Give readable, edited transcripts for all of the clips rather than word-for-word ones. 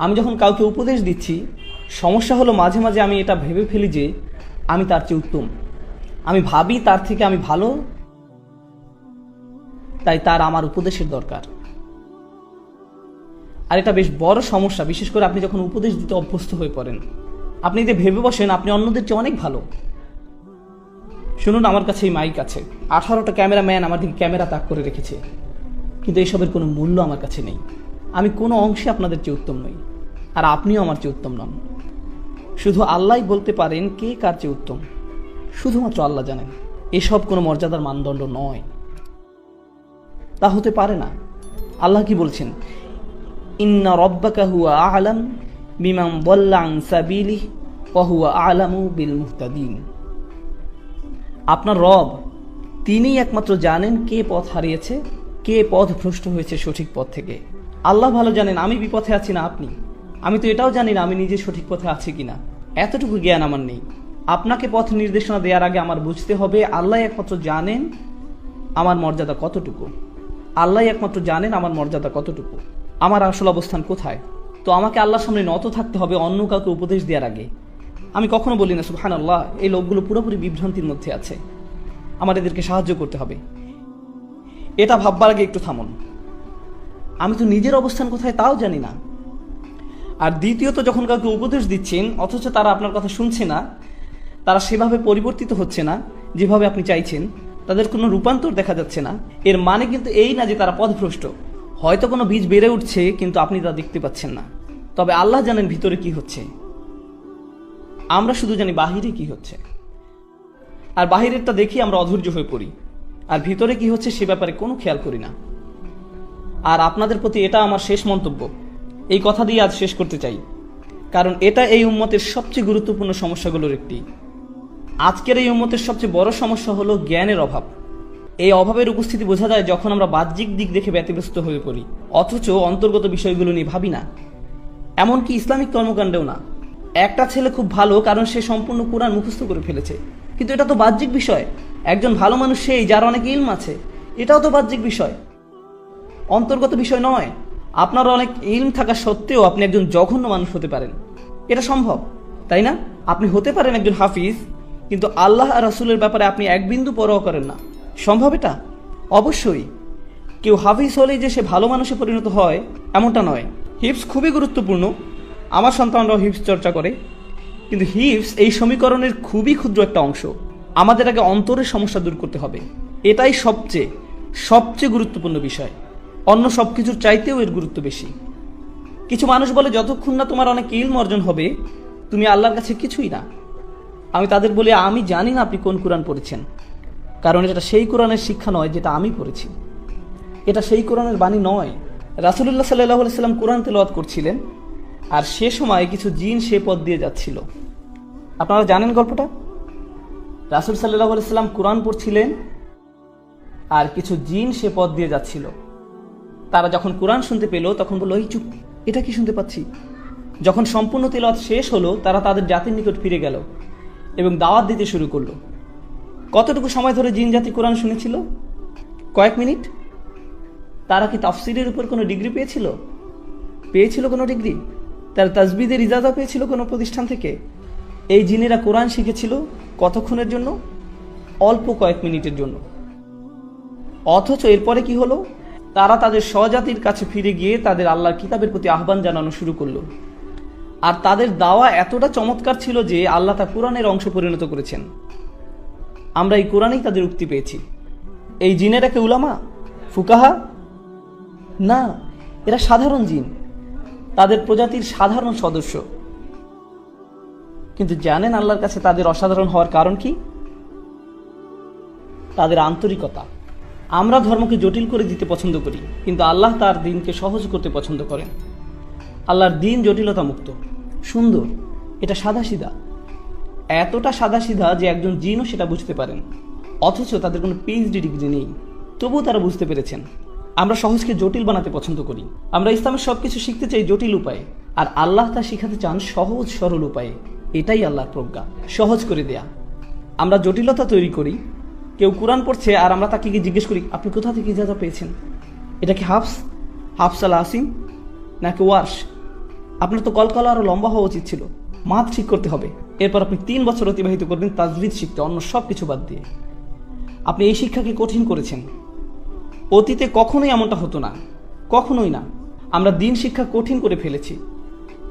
আমি যখন কাউকে উপদেশ দিচ্ছি, সমস্যা হলো মাঝে মাঝে আমি এটা ভেবে ফেলি যে আমি তার চেয়ে উত্তম, আমি ভাবি তার থেকে আমি ভালো, তাই তার আমার উপদেশের দরকার। আর এটা বেশ বড় সমস্যা, বিশেষ করে আপনি যখন উপদেশ দিতে অভ্যস্ত হয়ে পড়েন। আপনি যদি ভেবে বসেন আপনি অন্যদের চেয়ে অনেক ভালো। শুনুন, আমার কাছে এই মাইক আছে, 18টা ক্যামেরাম্যান আমার দিকে ক্যামেরা তাক করে রেখেছে, কিন্তু এসবের কোনো মূল্য আমার কাছে নেই। আমি কোনো অংশে আপনাদের চেয়ে উত্তম নই, আর আপনিও আমার চেয়ে উত্তম নন। শুধু আল্লাহই বলতে পারেন কে কার চেয়ে উত্তম, শুধুমাত্র আল্লাহ জানেন। এসব কোনো মর্যাদার মানদণ্ড নয়, তা হতে পারে না। আল্লাহ কি বলছেন? ইন্না রব্বাকা হুয়া আ'লাম বিমান দাল্লা আন সাবিলিহি ওয়া হুয়া আ'লামু বিল মুহতাদিন। আপনার রব, তিনিই একমাত্র জানেন কে পথ হারিয়েছে, কে পথ ভ্রষ্ট হয়েছে সঠিক পথ থেকে। আল্লাহ ভালো জানেন আমি বিপথে আছি না আপনি। আমি তো এটাও জানি না আমি নিজে সঠিক পথে আছি কিনা, এতটুকু জ্ঞান আমার নেই। আপনাকে পথ নির্দেশনা দেওয়ার আগে আমার বুঝতে হবে আল্লাহ একমাত্র জানেন আমার মর্যাদা কতটুকু। আল্লাহ একমাত্র জানেন আমার মর্যাদা কতটুকু, আমার আসল অবস্থান কোথায়। তো আমাকে আল্লাহর সামনে নত থাকতে হবে অন্য কাউকে উপদেশ দেওয়ার আগে। আমি কখনো বলি না সুবহানাল্লাহ, এই লোকগুলো পুরোপুরি বিভ্রান্তির মধ্যে আছে, আমার এদেরকে সাহায্য করতে হবে। এটা ভাববার আগে একটু থামুন, আমি তো নিজের অবস্থান কোথায় তাও জানি না। আর দ্বিতীয়ত, যখন কাউকে উপদেশ দিচ্ছেন অথচ তারা আপনার কথা শুনছে না, তারা সেভাবে পরিবর্তিত হচ্ছে না যেভাবে আপনি চাইছেন, তাদের কোনো রূপান্তর দেখা যাচ্ছে না, এর মানে কিন্তু এই না যে তারা পথভ্রষ্ট। হয়তো কোনো বীজ বেড়ে উঠছে কিন্তু আপনি তা দেখতে পাচ্ছেন না। তবে আল্লাহ জানেন ভিতরে কি হচ্ছে, আমরা শুধু জানি বাহিরে কি হচ্ছে। আর বাহিরেরটা দেখি আমরা অধৈর্য হয়ে পড়ি, আর ভিতরে কি হচ্ছে সে ব্যাপারে কোনো খেয়াল করি না। আর আপনাদের প্রতি এটা আমার শেষ মন্তব্য, এই কথা দিয়ে আজ শেষ করতে চাই, কারণ এটা এই উম্মতের সবচেয়ে গুরুত্বপূর্ণ সমস্যাগুলোর একটি। আজকের এই উম্মতের সবচেয়ে বড় সমস্যা হলো জ্ঞানের অভাব। এই অভাবের উপস্থিতি বোঝা যায় যখন আমরা বাহ্যিক দিক দেখে ব্যতিব্যস্ত হয়ে পড়ি, অথচ অন্তর্গত বিষয়গুলো নিয়ে ভাবি না। এমনকি ইসলামিক কর্মকাণ্ডেও না। একটা ছেলে খুব ভালো কারণ সে সম্পূর্ণ কোরআন মুখস্থ করে ফেলেছে, কিন্তু এটা তো বাহ্যিক বিষয়। একজন ভালো মানুষ সেই যার অনেক ইলম আছে, এটাও তো বাহ্যিক বিষয়, অন্তর্গত বিষয় নয়। আপনার অনেক ইলম থাকা সত্ত্বেও আপনি একজন জঘন্য মানুষ হতে পারেন, এটা সম্ভব, তাই না? আপনি হতে পারেন একজন হাফিজ, কিন্তু আল্লাহ আর রাসূলের ব্যাপারে আপনি এক বিন্দু পরোয়া করেন না। সম্ভব এটা? অবশ্যই। কেউ হাফিজ হলেই যে সে ভালো মানুষে পরিণত হয় এমনটা নয়। হিফজ খুবই গুরুত্বপূর্ণ, আমার সন্তানরাও হিফজ চর্চা করে, কিন্তু হিফজ এই সমীকরণের খুবই ক্ষুদ্র একটা অংশ। আমাদের আগে অন্তরের সমস্যা দূর করতে হবে, এটাই সবচেয়ে গুরুত্বপূর্ণ বিষয়। অন্য সব কিছুর চাইতেও এর গুরুত্ব বেশি। কিছু মানুষ বলে যতক্ষণ না তোমার অনেক ইলম অর্জন হবে তুমি আল্লাহর কাছে কিছুই না। আমি তাদের বলি আমি জানি না আপনি কোন কোরআন পড়েছেন, কারণ এটা সেই কোরআনের শিক্ষা নয় যেটা আমি পড়েছি, এটা সেই কোরআনের বাণী নয়। রাসূলুল্লাহ সাল্লাল্লাহু আলাইহি সাল্লাম কোরআন তেলাওয়াত করছিলেন, আর সে সময় কিছু জিন সে পথ দিয়ে যাচ্ছিল। আপনারা জানেন গল্পটা? রাসূল সাল্লাল্লাহু আলাইহি সাল্লাম কোরআন পড়ছিলেন আর কিছু জিন সে পথ দিয়ে যাচ্ছিল। তারা যখন কোরআন শুনতে পেল তখন বলল, এই চুপ, এটা কি শুনতে পাচ্ছি। যখন সম্পূর্ণ তেলাওয়াত শেষ হলো তারা তাদের জাতির নিকট ফিরে গেল এবং দাওয়াত দিতে শুরু করলো। কতটুকু সময় ধরে জিন জাতি কোরআন শুনেছিল? কয়েক মিনিট। তারা কি তাফসিরের উপর কোনো ডিগ্রি পেয়েছিল কোনো ডিগ্রি? তারা তাজবিদের ইজাজা পেয়েছিল কোনো প্রতিষ্ঠান থেকে? এই জিনেরা কোরআন শিখেছিল কতক্ষণের জন্য? অল্প কয়েক মিনিটের জন্য। অথচ এরপরে কি হলো? তারা তাদের স্বজাতির কাছে ফিরে গিয়ে তাদের আল্লাহর কিতাবের প্রতি আহ্বান জানানো শুরু করলো। আর তাদের দাওয়া এতটা চমৎকার ছিল যে আল্লাহ তা কোরআনের অংশ পরিণত করেছেন। আমরা এই কোরআনেই তাদের উক্তি পেয়েছি। এই জিনেরা কি উলামা, ফুকাহা? না, এরা সাধারণ জিন, তাদের প্রজাতির সাধারণ সদস্য। কিন্তু জানেন আল্লাহর কাছে তাদের অসাধারণ হওয়ার কারণ কি? তাদের আন্তরিকতা। আমরা ধর্মকে জটিল করে দিতে পছন্দ করি, কিন্তু আল্লাহ তার দ্বীনকে সহজ করতে পছন্দ করেন। আল্লাহর দ্বীন জটিলতা মুক্ত, সুন্দর, এটা সাদাসিধা, এতটা সাদাসিধা যে একজন জিনও সেটা বুঝতে পারেন। অথচ তাদের কোনো পিএইচডি ডিগ্রি নেই, তবুও তারা বুঝতে পেরেছেন। আমরা সহজকে জটিল বানাতে পছন্দ করি। আমরা ইসলামের সবকিছু শিখতে চাই জটিল উপায়ে, আর আল্লাহ তা শিখাতে চান সহজ সরল উপায়ে। এটাই আল্লাহর প্রজ্ঞা, সহজ করে দেয়া। আমরা জটিলতা তৈরি করি। কেউ কোরআন পড়ছে আর আমরা তাকে গিয়ে জিজ্ঞেস করি, আপনি কোথা থেকে ইজাজা পেয়েছেন? এটা কি হাফস আল আসিম নাকি ওয়ার্শ? আপনার তো কলকলা আরো লম্বা হওয়া উচিত ছিল। মাথ ঠিক করতে হবে। এরপর আপনি 3 বছর অতিবাহিত করবেন তাজবিদ শিখতে, অন্য সব কিছু বাদ দিয়ে। আপনি এই শিক্ষাকে কঠিন করেছেন। অতীতে কখনোই এমনটা হতো না, কখনোই না। আমরা দিন শিক্ষা কঠিন করে ফেলেছি।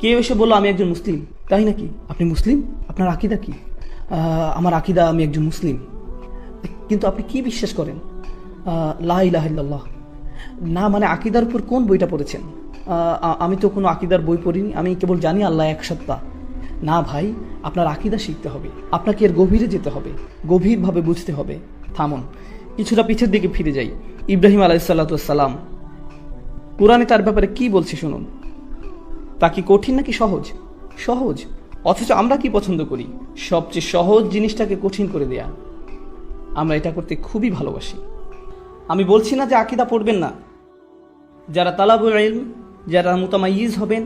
কেউ এসে বললো আমি একজন মুসলিম। তাই নাকি? আপনি মুসলিম? আপনার আকিদা কি? আমার আকিদা আমি একজন মুসলিম। কিন্তু আপনি কি বিশ্বাস করেন? লা ইলাহা ইল্লাল্লাহ। না মানে আকিদার উপর কোন বইটা পড়েছেন? আমি তো কোনো আকিদার বই পড়িনি, আমি কেবল জানি আল্লাহ এক সত্তা। না ভাই, আপনার আকিদা শিখতে হবে, আপনাকে এর গভীরে যেতে হবে, গভীরভাবে বুঝতে হবে। থামুন, কিছুটা পিছের দিকে ফিরে যাই। ইব্রাহিম আলাইহিসসালাম, কোরআনে তার ব্যাপারে কি বলছে শুনুন। তা কি কঠিন নাকি সহজ? সহজ। অথচ আমরা কি পছন্দ করি? সবচেয়ে সহজ জিনিসটাকে কঠিন করে দেয়া। আমরা এটা করতে খুবই ভালোবাসি। আমি বলছি না যে আকিদা পড়বেন না। যারা তালাবুল ইলম, যারা মুতামাইয়িজ হবেন,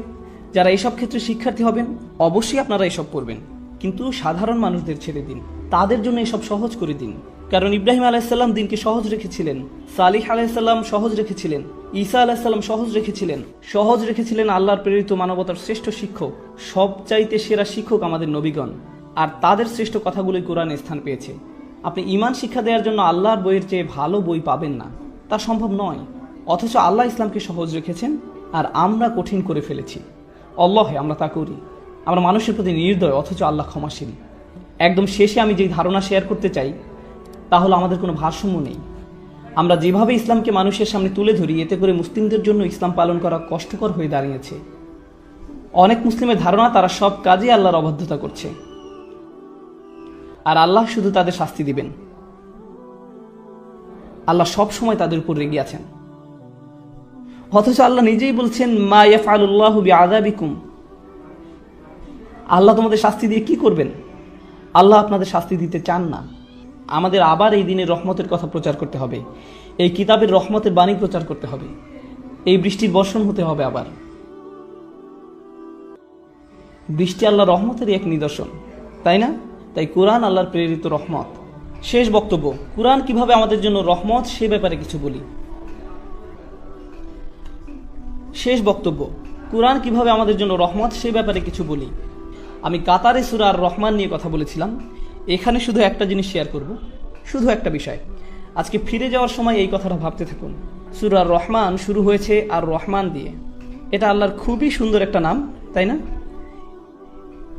যারা এইসব ক্ষেত্রে শিক্ষার্থী হবেন, অবশ্যই আপনারা এসব পড়বেন। কিন্তু সাধারণ মানুষদের ছেড়ে দিন, তাদের জন্য এসব সহজ করে দিন। কারণ ইব্রাহিম আলাইহিসসালাম দিনকে সহজ রেখেছিলেন, সালিহ আলাইহিসসালাম সহজ রেখেছিলেন, ঈসা আলাইহিসসালাম সহজ রেখেছিলেন আল্লাহর প্রেরিত মানবতার শ্রেষ্ঠ শিক্ষক, সবচাইতে সেরা শিক্ষক আমাদের নবীগণ। আর তাদের শ্রেষ্ঠ কথাগুলোই কোরআনে স্থান পেয়েছে। আপনি ঈমান শিক্ষা দেওয়ার জন্য আল্লাহর বইয়ের চেয়ে ভালো বই পাবেন না, তা সম্ভব নয়। অথচ আল্লাহ ইসলামকে সহজ রেখেছেন আর আমরা কঠিন করে ফেলেছি। আল্লাহে আমরা তা করি। আমরা মানুষের প্রতি নির্দয়, অথচ আল্লাহ ক্ষমাশীল। একদম শেষে আমি যে ধারণা শেয়ার করতে চাই তা হলো আমাদের কোনো ভারসাম্য নেই। আমরা যেভাবে ইসলামকে মানুষের সামনে তুলে ধরি, এতে করে মুসলিমদের জন্য ইসলাম পালন করা কষ্টকর হয়ে দাঁড়িয়েছে। অনেক মুসলিমের ধারণা তারা সব কাজে আল্লাহর অবাধ্যতা করছে আর আল্লাহ শুধু তাদের শাস্তি দিবেন। আল্লাহ সব সময় তাদের উপর রেগে আছেন। অথচ আল্লাহ নিজেই বলছেন, মা ইয়াফআলুল্লাহু বিআযাবিকুম। আল্লাহ তোমাদের শাস্তি দিয়ে কি করবেন? আল্লাহ আপনাদের শাস্তি দিতে চান না। আমাদের আবার এই দিনের রহমতের কথা প্রচার করতে হবে, এই কিতাবের রহমতের বাণী প্রচার করতে হবে, এই বৃষ্টির বর্ষণ হতে হবে। আবার বৃষ্টি আল্লাহ রহমতেরই এক নিদর্শন, তাই না? তাই কোরআন আল্লাহর প্রেরিত রহমত। শেষ বক্তব্য, কোরআন কিভাবে আমাদের জন্য রহমত সে ব্যাপারে কিছু বলি। কোরআন কিভাবে আমাদের জন্য রহমত সে ব্যাপারে কিছু বলি। আমি কাতারে সূরা আর রহমান নিয়ে কথা বলেছিলাম। এখানে শুধু একটা জিনিস শেয়ার করব, শুধু একটা বিষয়। আজকে ফিরে যাওয়ার সময় এই কথাটা ভাবতে থাকুন। সূরা আর রহমান শুরু হয়েছে আর রহমান দিয়ে। এটা আল্লাহর খুবই সুন্দর একটা নাম, তাই না?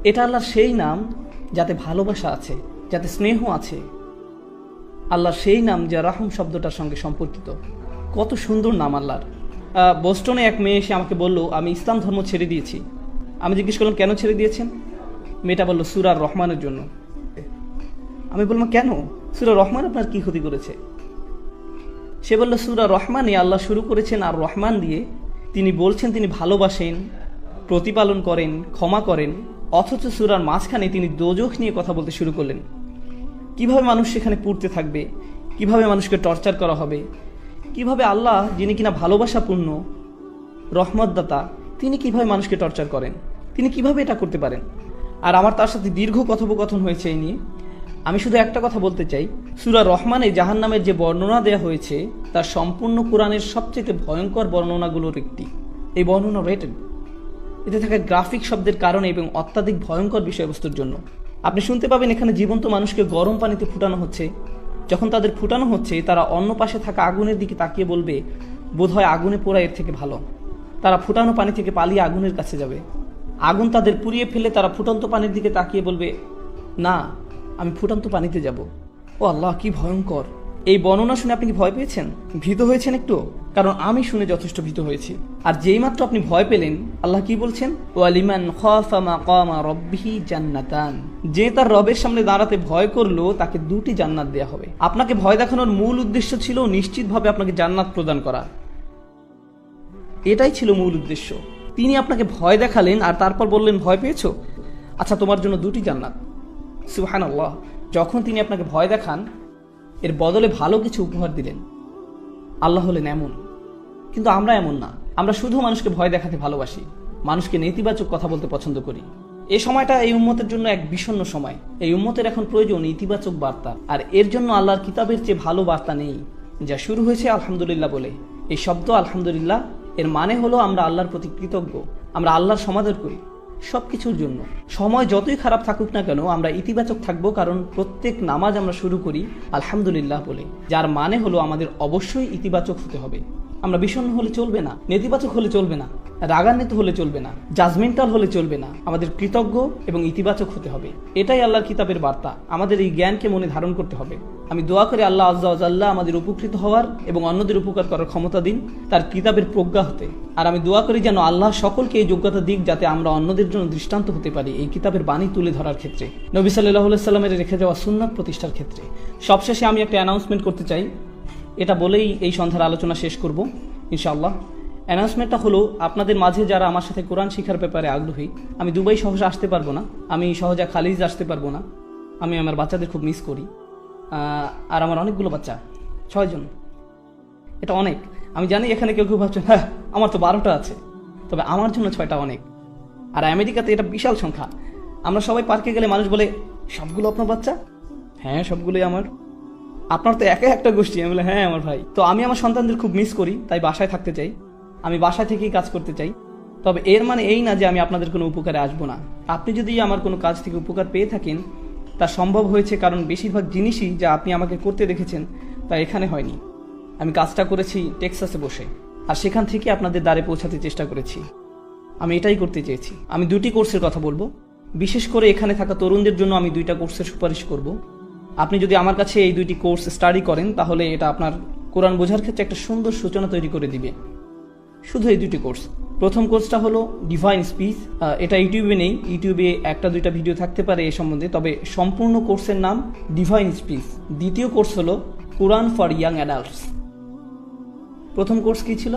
এটা আল্লাহর সেই নাম যাতে ভালোবাসা আছে, যাতে স্নেহ আছে। আল্লাহর সেই নাম যা রাহম শব্দটার সঙ্গে সম্পর্কিত। কত সুন্দর নাম আল্লাহর। বোস্টনে এক মেয়ে এসে আমাকে বলল, আমি ইসলাম ধর্ম ছেড়ে দিয়েছি। আমি জিজ্ঞেস করলাম, কেন ছেড়ে দিয়েছেন? মেয়েটা বলল, সূরা আর রহমানের জন্য। আমি বললাম, কেন? সূরা রহমান আপনার কি ক্ষতি করেছে? সে বলল, সূরা রহমানে আল্লাহ শুরু করেছেন আর রহমান দিয়ে। তিনি বলছেন তিনি ভালোবাসেন, প্রতিপালন করেন, ক্ষমা করেন। অথচ সূরার মাঝখানে তিনি দোজখ নিয়ে কথা বলতে শুরু করলেন। কিভাবে মানুষ সেখানে পুড়তে থাকবে, কিভাবে মানুষকে টর্চার করা হবে, কিভাবে আল্লাহ যিনি কিনা ভালোবাসাপূর্ণ রহমতদাতা, তিনি কিভাবে মানুষকে টর্চার করেন, তিনি কিভাবে এটা করতে পারেন। আর আমার তার সাথে দীর্ঘ কথোপকথন হয়েছে এই নিয়ে। আমি শুধু একটা কথা বলতে চাই, সূরা রহমানে জাহান্নামের যে বর্ণনা দেওয়া হয়েছে তার সম্পূর্ণ কোরআনের সবচেয়ে ভয়ঙ্কর বর্ণনাগুলোর একটি। এই বর্ণনা রেটেড, এতে থাকা গ্রাফিক শব্দের কারণে এবং অত্যাধিক ভয়ঙ্কর বিষয়বস্তুর জন্য। আপনি শুনতে পাবেন এখানে জীবন্ত মানুষকে গরম পানিতে ফুটানো হচ্ছে। যখন তাদের ফুটানো হচ্ছে, তারা অন্য পাশে থাকা আগুনের দিকে তাকিয়ে বলবে, বোধহয় আগুনে পোড়া এর থেকে ভালো। তারা ফুটানো পানি থেকে পালিয়ে আগুনের কাছে যাবে। আগুন তাদের পুড়িয়ে ফেলে তারা ফুটন্ত পানির দিকে তাকিয়ে বলবে, না, আমি ফুটন্ত পানিতে যাব। ও আল্লাহ, কি ভয়ঙ্কর! এই বর্ণনা শুনে আপনি কি ভয় পেয়েছেন, ভীত হয়েছেন একটু? কারণ আমি শুনে যথেষ্ট ভীত হয়েছি। আর যেই মাত্র আপনি ভয় পেলেন, আল্লাহ কি বলছেন? ওয়ালিমান খাফা মাকামা রাব্বিহি জান্নাতান। যে তার রবের সামনে দাঁড়াতে ভয় করলো তাকে 2টি জান্নাত দেয়া হবে। আপনাকে ভয় দেখানোর মূল উদ্দেশ্য ছিল নিশ্চিতভাবে আপনাকে জান্নাত প্রদান করা। এটাই ছিল মূল উদ্দেশ্য। তিনি আপনাকে ভয় দেখালেন আর তারপর বললেন, ভয় পেয়েছো? আচ্ছা, তোমার জন্য 2টি জান্নাত। সুবহানাল্লাহ। যখন তিনি আপনাকে ভয় দেখান, এর বদলে ভালো কিছু উপহার দিলেন। আল্লাহ হলেন এমন, কিন্তু আমরা এমন না। আমরা শুধু মানুষকে ভয় দেখাতে ভালোবাসি, মানুষকে নেতিবাচক কথা বলতে পছন্দ করি। এই সময়টা এই উম্মতের জন্য এক বিষণ্ণ সময়। এই উম্মতের এখন প্রয়োজন ইতিবাচক বার্তা, আর এর জন্য আল্লাহর কিতাবের চেয়ে ভালো বার্তা নেই। যা শুরু হয়েছে আলহামদুলিল্লাহ বলে। এই শব্দ আলহামদুলিল্লাহ এর মানে হলো আমরা আল্লাহর প্রতি কৃতজ্ঞ, আমরা আল্লাহর সমাদর করি সবকিছুর জন্য। সময় যতই খারাপ থাকুক না কেন আমরা ইতিবাচক থাকবো, কারণ প্রত্যেক নামাজ আমরা শুরু করি আলহামদুলিল্লাহ বলে, যার মানে হলো আমাদের অবশ্যই ইতিবাচক হতে হবে। আমরা বিষণ্ণ হলে চলবে না, নেতিবাচক হলে চলবে না, রাগান্বিত হলে চলবে না, জাজমেন্টাল হলে চলবে না, আমাদের কৃতজ্ঞ এবং ইতিবাচক হতে হবে। এটাই আল্লাহর কিতাবের বার্তা। আমাদের এই জ্ঞানকে মনে ধারণ করতে হবে। আমি দোয়া করি আল্লাহ আজ্জা ওয়া জাল্লা আমাদের উপকৃত হওয়ার এবং অন্যদের উপকার করার ক্ষমতা দিন তার কিতাবের প্রজ্ঞা হতে। আর আমি দোয়া করি যেন আল্লাহ সকলকে এই যোগ্যতা দিক যাতে আমরা অন্যদের জন্য দৃষ্টান্ত হতে পারি এই কিতাবের বাণী তুলে ধরার ক্ষেত্রে, নবী সাল্লাল্লাহু আলাইহি সাল্লামের রেখে যাওয়া সুন্নাত প্রতিষ্ঠার ক্ষেত্রে। সবশেষে আমি একটা অ্যানাউন্সমেন্ট করতে চাই, এটা বলেই এই সন্ধ্যার আলোচনা শেষ করব ইনশাআল্লাহ। অ্যানাউন্সমেন্টটা হলো, আপনাদের মাঝে যারা আমার সাথে কোরআন শিখার ব্যাপারে আগ্রহী, আমি দুবাই সহজে আসতে পারবো না, আমি সহজে খালিজ আসতে পারবো না, আমি আমার বাচ্চাদের খুব মিস করি। আর আমার অনেকগুলো বাচ্চা, 6 জন, এটা অনেক। আমি জানি এখানে কেউ কেউ ভাবছেন হ্যাঁ আমার তো 12টা আছে, তবে আমার জন্য 6টা অনেক। আর আমেরিকাতে এটা বিশাল সংখ্যা। আমরা সবাই পার্কে গেলে মানুষ বলে সবগুলো আপনার বাচ্চা? হ্যাঁ সবগুলোই আমার। আপনার তো একা একটা গোষ্ঠী। আমি বলে হ্যাঁ আমার ভাই। তো আমি আমার সন্তানদের খুব মিস করি, তাই বাসায় থাকতে চাই, আমি বাসায় থেকেই কাজ করতে চাই। তবে এর মানে এই না যে আমি আপনাদের কোনো উপকারে আসবো না। আপনি যদি আমার কোনো কাজ থেকে উপকার পেয়ে থাকেন, তা সম্ভব হয়েছে কারণ বেশিরভাগ জিনিসই যা আপনি আমাকে করতে দেখেছেন তা এখানে হয়নি। আমি কাজটা করেছি টেক্সাসে বসে, আর সেখান থেকে আপনাদের দ্বারে পৌঁছাতে চেষ্টা করেছি। আমি এটাই করতে চেয়েছি। আমি 2টি কোর্সের কথা বলবো, বিশেষ করে এখানে থাকা তরুণদের জন্য আমি 2টা কোর্সের সুপারিশ করব। আপনি যদি আমার কাছে এই 2টি কোর্স স্টাডি করেন তাহলে এটা আপনার কোরআন বোঝার ক্ষেত্রে একটা সুন্দর সূচনা তৈরি করে দিবে। শুধু এই 2টি কোর্স। প্রথম কোর্সটা হলো ডিভাইন স্পিচ। এটা ইউটিউবে নেই, ইউটিউবে 1-2টা ভিডিও থাকতে পারে এ সম্বন্ধে, তবে সম্পূর্ণ কোর্সের নাম ডিভাইন স্পিচ। দ্বিতীয় কোর্স হলো কোরআন ফর ইয়াং অ্যাডাল্টস। প্রথম কোর্স কি ছিল?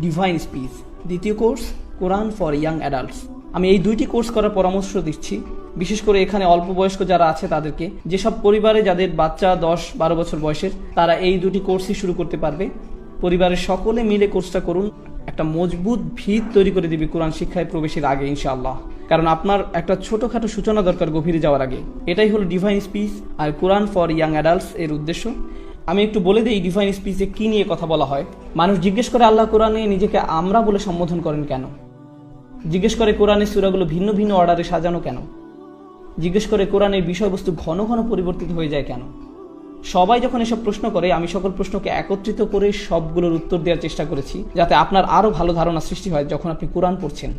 Divine speech. দ্বিতীয় course Quran for young adults. আমি এই 2টি কোর্স করার পরামর্শ দিচ্ছি, বিশেষ করে এখানে অল্প বয়স্ক যারা আছে তাদেরকে। যেসব পরিবারে যাদের বাচ্চা 10-12 বছর বয়সের, তারা এই 2টি কোর্সই শুরু করতে পারবে। পরিবারের সকলে মিলে কোর্সটা করুন, একটা মজবুত ভিত তৈরি করে দিবে কোরআন শিক্ষায় প্রবেশের আগে ইনশাআল্লাহ। কারণ আপনার একটা ছোটখাটো সূচনা দরকার গভীরে যাওয়ার আগে। এটাই হলো ডিভাইন স্পিচ আর কোরআন ফর ইয়াং অ্যাডাল্টস এর উদ্দেশ্য। আমি একটু বলে দিই ডিভাইন স্পিচে কি নিয়ে কথা বলা হয়। মানুষ জিজ্ঞেস করে আল্লাহ কোরআনে নিজেকে আমরা বলে সম্বোধন করেন কেন? জিজ্ঞেস করে কোরআনের সূরাগুলো ভিন্ন ভিন্ন অর্ডারে সাজানো কেন? জিজ্ঞেস করে কোরআনের বিষয়বস্তু ঘন ঘন পরিবর্তিত হয়ে যায় কেন? সবাই যখন এসব প্রশ্ন করে, আমি সকল প্রশ্নকে একত্রিত করে সবগুলোর উত্তর দেওয়ার চেষ্টা করেছি, যাতে আপনার আরো ভালো ধারণা সৃষ্টি হয় যখন আপনি কোরআন পড়ছেন।